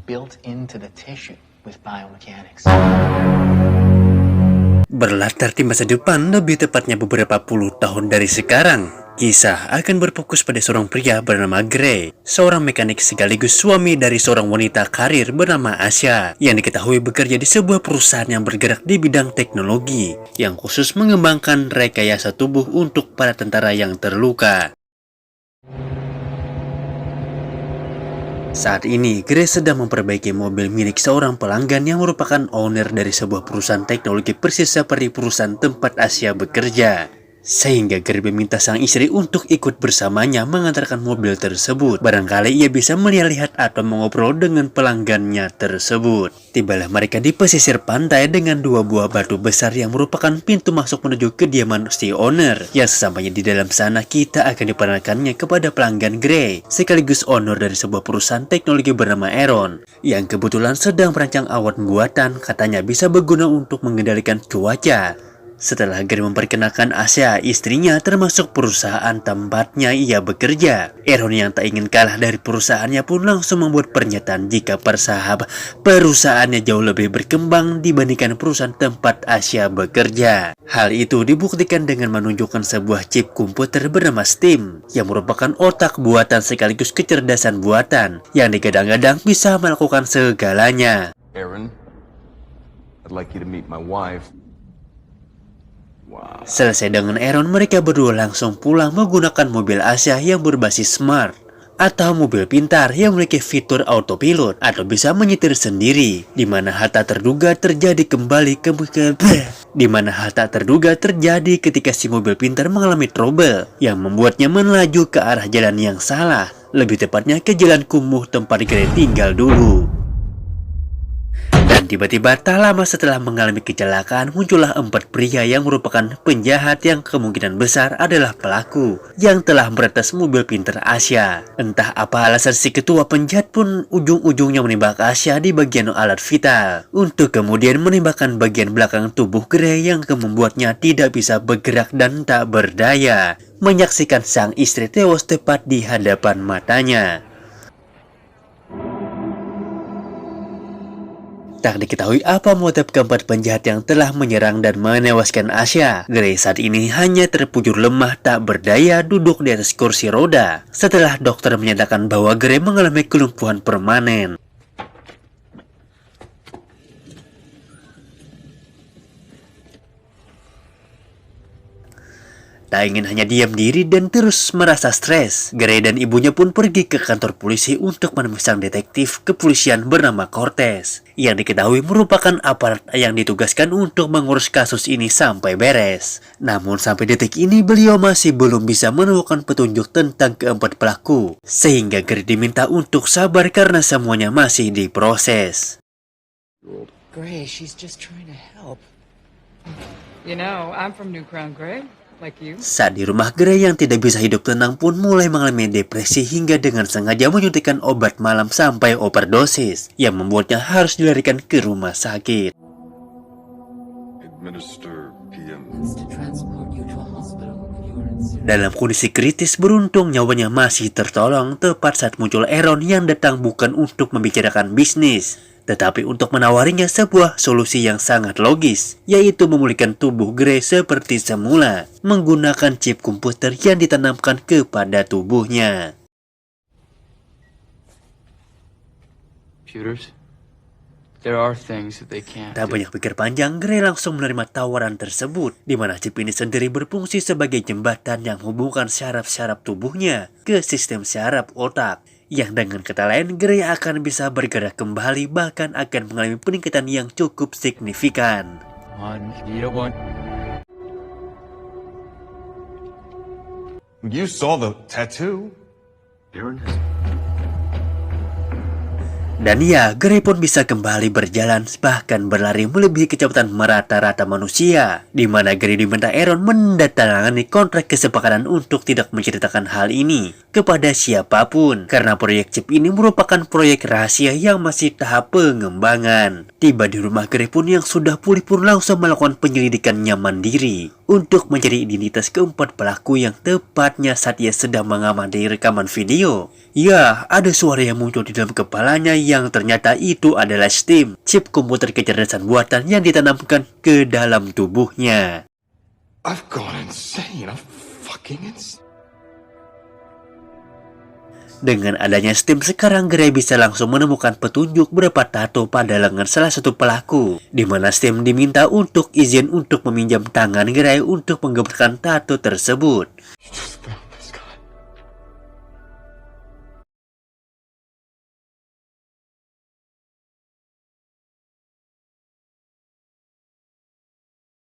built into the tissue with biomechanics. Berlatar di masa depan, lebih tepatnya beberapa puluh tahun dari sekarang, kisah akan berfokus pada seorang pria bernama Gray, seorang mekanik sekaligus suami dari seorang wanita karir bernama Asya, yang diketahui bekerja di sebuah perusahaan yang bergerak di bidang teknologi, yang khusus mengembangkan rekayasa tubuh untuk para tentara yang terluka. Saat ini, Grace sedang memperbaiki mobil milik seorang pelanggan yang merupakan owner dari sebuah perusahaan teknologi persis seperti perusahaan tempat Asya bekerja. Sehingga Grace meminta sang istri untuk ikut bersamanya mengantarkan mobil tersebut. Barangkali ia bisa melihat atau mengobrol dengan pelanggannya tersebut. Tibalah mereka di pesisir pantai dengan dua buah batu besar yang merupakan pintu masuk menuju kediaman si owner. Yang sesampainya di dalam sana, kita akan diperkenalkannya kepada pelanggan Gray, sekaligus owner dari sebuah perusahaan teknologi bernama Aaron, yang kebetulan sedang merancang awan buatan, katanya bisa berguna untuk mengendalikan cuaca. Setelah Gray memperkenalkan Asya, istrinya, termasuk perusahaan tempatnya ia bekerja, Aaron yang tak ingin kalah dari perusahaannya pun langsung membuat pernyataan jika perusahaannya jauh lebih berkembang dibandingkan perusahaan tempat Asya bekerja. Hal itu dibuktikan dengan menunjukkan sebuah chip komputer bernama STEAM, yang merupakan otak buatan sekaligus kecerdasan buatan, yang digadang-gadang bisa melakukan segalanya. Aaron, I'd like you to meet my wife. Wow. Selesai dengan Aaron, mereka berdua langsung pulang menggunakan mobil Asya yang berbasis smart, atau mobil pintar yang memiliki fitur autopilot atau bisa menyetir sendiri, di mana hal tak terduga terjadi ketika si mobil pintar mengalami trouble yang membuatnya melaju ke arah jalan yang salah, lebih tepatnya ke jalan kumuh tempat Gray tinggal dulu. Dan tiba-tiba tak lama setelah mengalami kecelakaan, muncullah 4 pria yang merupakan penjahat yang kemungkinan besar adalah pelaku yang telah meretas mobil pintar Asya. Entah apa alasan si ketua penjahat pun ujung-ujungnya menembak Asya di bagian alat vital, untuk kemudian menembakkan bagian belakang tubuh Gray yang membuatnya tidak bisa bergerak dan tak berdaya, menyaksikan sang istri tewas tepat di hadapan matanya. Tak diketahui apa motif keempat penjahat yang telah menyerang dan menewaskan Asya. Gray saat ini hanya terpujur lemah tak berdaya duduk di atas kursi roda setelah dokter menyatakan bahwa Gray mengalami kelumpuhan permanen. Tak ingin hanya diam diri dan terus merasa stres, Gray dan ibunya pun pergi ke kantor polisi untuk menemui sang detektif kepolisian bernama Cortez, yang diketahui merupakan aparat yang ditugaskan untuk mengurus kasus ini sampai beres. Namun sampai detik ini beliau masih belum bisa menemukan petunjuk tentang keempat pelaku, sehingga Gray diminta untuk sabar karena semuanya masih diproses. Gray, she's just trying to help. You know, I'm from New Crown, Gray. Like you. Saat di rumah, Gray yang tidak bisa hidup tenang pun mulai mengalami depresi hingga dengan sengaja menyuntikkan obat malam sampai overdosis, yang membuatnya harus dilarikan ke rumah sakit. Administer PM. Dalam kondisi kritis, beruntung nyawanya masih tertolong tepat saat muncul Aaron yang datang bukan untuk membicarakan bisnis, tetapi untuk menawarinya sebuah solusi yang sangat logis, yaitu memulihkan tubuh Gray seperti semula menggunakan chip komputer yang ditanamkan kepada tubuhnya. Computers, there are things that they can't Tak do. banyak pikir panjang, Gray langsung menerima tawaran tersebut, di mana chip ini sendiri berfungsi sebagai jembatan yang menghubungkan syaraf-syaraf tubuhnya ke sistem syaraf otak, yang dengan kata lain Gray akan bisa bergerak kembali, bahkan akan mengalami peningkatan yang cukup signifikan. You saw the tattoo? Aaron Dan ya, Gray pun bisa kembali berjalan, bahkan berlari melebihi kecepatan merata-rata manusia, di mana Gray diminta Aaron menandatangani kontrak kesepakatan untuk tidak menceritakan hal ini kepada siapapun, karena proyek chip ini merupakan proyek rahasia yang masih tahap pengembangan. Tiba di rumah Gray pun yang sudah pulih pun langsung melakukan penyelidikannya mandiri. untuk menjadi identitas keempat pelaku yang tepatnya saat ia sedang mengamati rekaman video. Ya, ada suara yang muncul di dalam kepalanya yang ternyata itu adalah STEAM, chip komputer kecerdasan buatan yang ditanamkan ke dalam tubuhnya. I've gone insane. I'm fucking insane. Dengan adanya STEAM, sekarang Gray bisa langsung menemukan petunjuk berupa tato pada lengan salah satu pelaku, di mana STEAM diminta untuk izin untuk meminjam tangan Gray untuk menggambarkan tato tersebut. You just found